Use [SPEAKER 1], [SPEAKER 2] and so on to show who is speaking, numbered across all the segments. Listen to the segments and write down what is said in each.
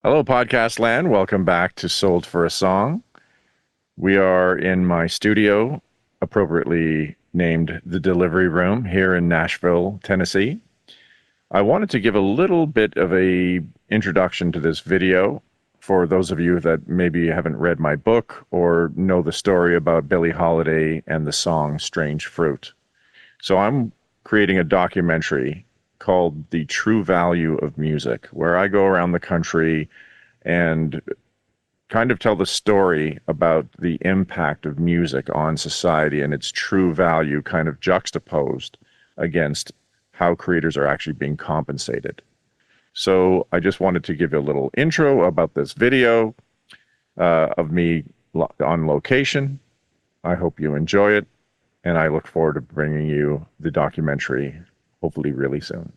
[SPEAKER 1] Hello, podcast land. Welcome back to Sold for a Song. We are in my studio, appropriately named the Delivery Room here in Nashville, Tennessee. I wanted to give a little bit of a introduction to this video for those of you that maybe haven't read my book or know the story about Billie Holiday and the song Strange Fruit. So I'm creating a documentary called The True Value of Music, where I go around the country and kind of tell the story about the impact of music on society and its true value kind of juxtaposed against how creators are actually being compensated. So I just wanted to give you a little intro about this video of me on location. I hope you enjoy it, and I look forward to bringing you the documentary hopefully really soon.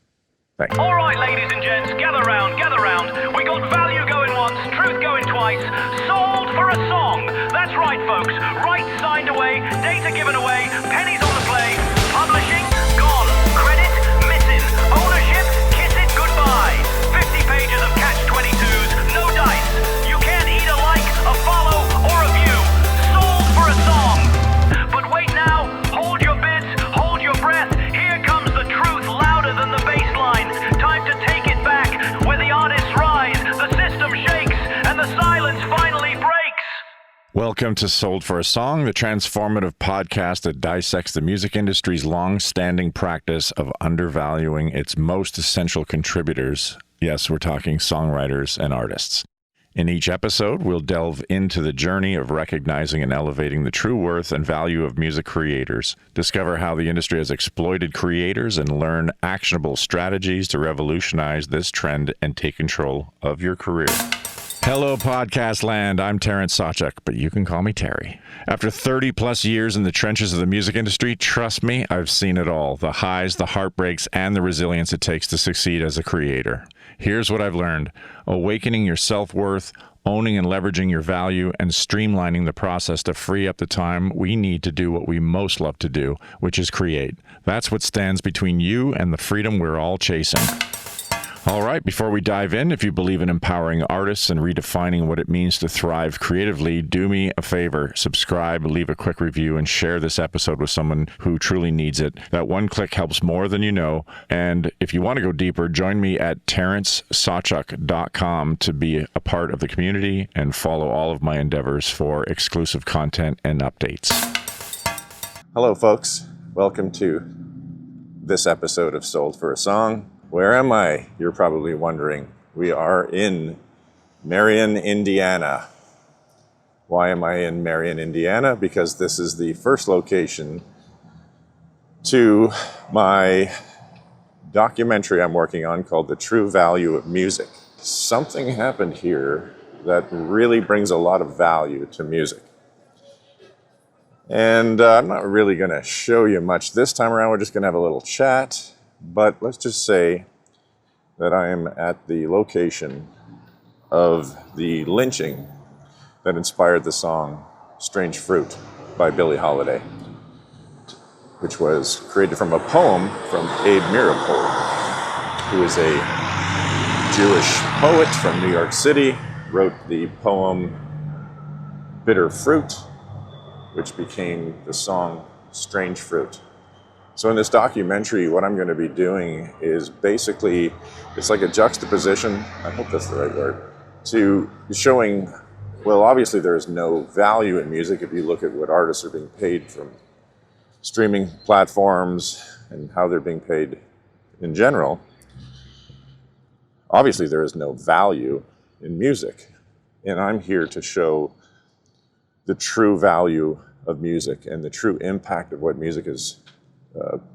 [SPEAKER 1] Thanks.
[SPEAKER 2] All right, ladies and gents, gather round, gather round. We got value going once, truth going twice. Sold for a song. That's right, folks. Rights signed away, data given away, pennies on the play. Publishing, gone. Credit, missing. Ownership, kiss it goodbye. 50 pages of catch-22s, no dice. You can't eat a like, a follow, or a view. Sold for a song. But wait now, hold your bits, hold your breath. Here comes the truth louder than the bass line. Time to take it back, where the artists rise, the system shakes, and the silence finally breaks.
[SPEAKER 1] Welcome to Sold for a Song, the transformative podcast that dissects the music industry's long-standing practice of undervaluing its most essential contributors. Yes, we're talking songwriters and artists. In each episode, we'll delve into the journey of recognizing and elevating the true worth and value of music creators, discover how the industry has exploited creators, and learn actionable strategies to revolutionize this trend and take control of your career. Hello, podcast land. I'm Terrance Sawchuk, but you can call me Terry. After 30 plus years in the trenches of the music industry, trust me, I've seen it all. The highs, the heartbreaks, and the resilience it takes to succeed as a creator. Here's what I've learned. Awakening your self-worth, owning and leveraging your value, and streamlining the process to free up the time we need to do what we most love to do, which is create. That's what stands between you and the freedom we're all chasing. All right, before we dive in, if you believe in empowering artists and redefining what it means to thrive creatively, do me a favor, subscribe, leave a quick review, and share this episode with someone who truly needs it. That one click helps more than you know. And if you want to go deeper, join me at terrancesawchuk.com to be a part of the community and follow all of my endeavors for exclusive content and updates. Hello, folks. Welcome to this episode of Sold for a Song. Where am I? You're probably wondering. We are in Marion, Indiana. Why am I in Marion, Indiana? Because this is the first location to my documentary I'm working on called The True Value of Music. Something happened here that really brings a lot of value to music. And I'm not really going to show you much this time around. We're just going to have a little chat. But let's just say that I am at the location of the lynching that inspired the song Strange Fruit by Billie Holiday, which was created from a poem from Abe Mirapol, who is a Jewish poet from New York City, wrote the poem Bitter Fruit, which became the song Strange Fruit. So in this documentary, what I'm going to be doing is basically, it's like a juxtaposition, I hope that's the right word, to showing, well, obviously there is no value in music if you look at what artists are being paid from streaming platforms and how they're being paid in general. Obviously there is no value in music, and I'm here to show the true value of music and the true impact of what music is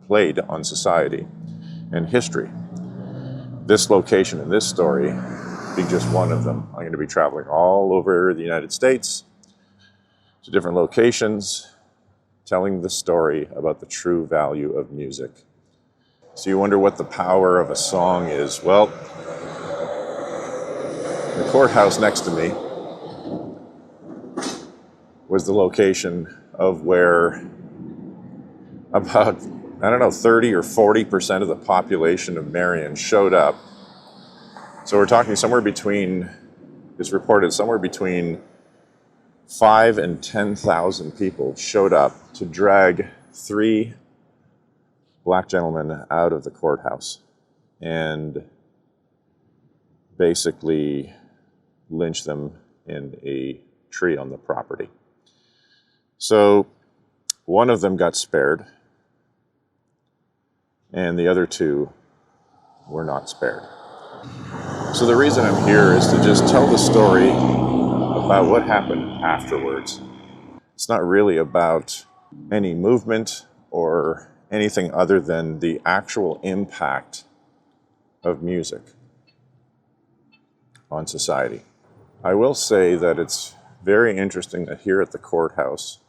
[SPEAKER 1] played on society and history. This location and this story being just one of them. I'm going to be traveling all over the United States to different locations, telling the story about the true value of music. So you wonder what the power of a song is. Well, the courthouse next to me was the location of where about, 30 or 40% of the population of Marion showed up. So we're talking somewhere between it's reported somewhere between 5,000 and 10,000 people showed up to drag 3 black gentlemen out of the courthouse and basically lynch them in a tree on the property. So one of them got spared, and the other 2 were not spared. So the reason I'm here is to just tell the story about what happened afterwards. It's not really about any movement or anything other than the actual impact of music on society. I will say that it's very interesting that here at the courthouse,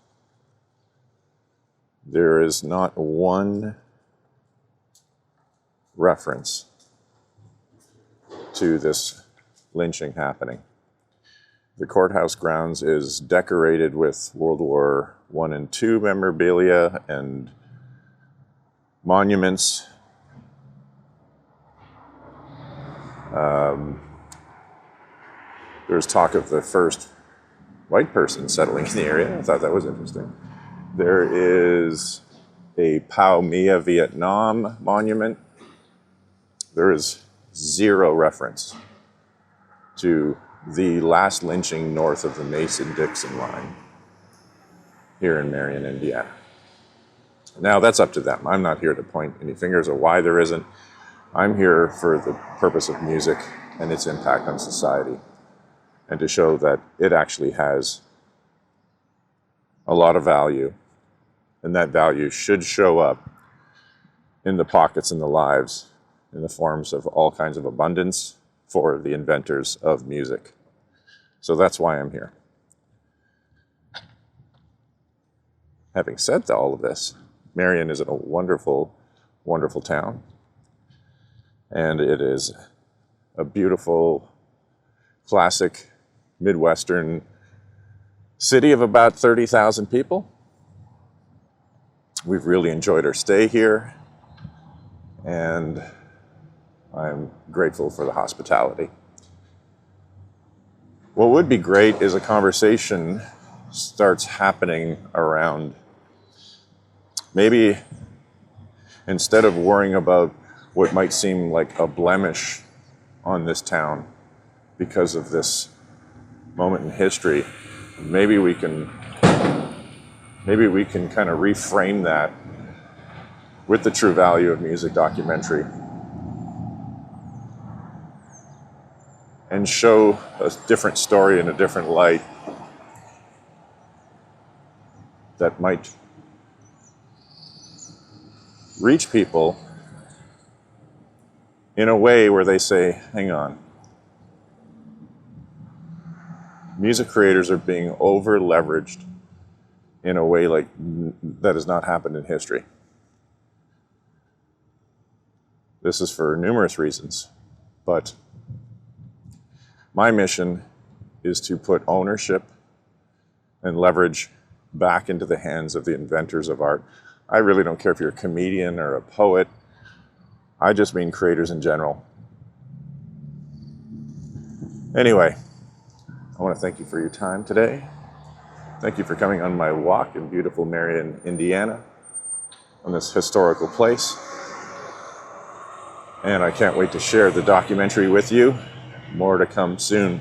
[SPEAKER 1] there is not one reference to this lynching happening. The courthouse grounds is decorated with World War I and II memorabilia and monuments. There was talk of the first white person settling in the area. I thought that was interesting. There is a Pau Mia Vietnam monument. There is 0 reference to the last lynching north of the Mason-Dixon line here in Marion, Indiana. Now, that's up to them. I'm not here to point any fingers of why there isn't. I'm here for the purpose of music and its impact on society, and to show that it actually has a lot of value, and that value should show up in the pockets and the lives in the forms of all kinds of abundance for the inventors of music. So that's why I'm here. Having said all of this, Marion is a wonderful, wonderful town. And it is a beautiful, classic, Midwestern city of about 30,000 people. We've really enjoyed our stay here, and I'm grateful for the hospitality. What would be great is a conversation starts happening around, maybe instead of worrying about what might seem like a blemish on this town because of this moment in history, maybe we can kind of reframe that with the true value of music documentary and show a different story in a different light that might reach people in a way where they say, hang on, music creators are being over leveraged in a way like that has not happened in history. This is for numerous reasons, but my mission is to put ownership and leverage back into the hands of the inventors of art. I really don't care if you're a comedian or a poet. I just mean creators in general. Anyway, I want to thank you for your time today. Thank you for coming on my walk in beautiful Marion, Indiana, on this historical place. And I can't wait to share the documentary with you. More to come soon.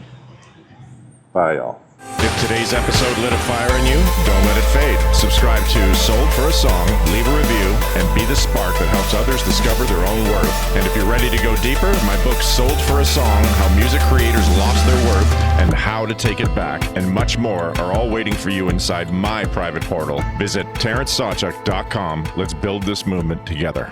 [SPEAKER 1] Bye, y'all.
[SPEAKER 3] If today's episode lit a fire in you, don't let it fade. Subscribe to Sold for a Song, leave a review, and be the spark that helps others discover their own worth. And if you're ready to go deeper, my book Sold for a Song, How Music Creators Lost Their Worth and How to Take It Back, and much more are all waiting for you inside my private portal. Visit terrancesawchuk.com. Let's build this movement together.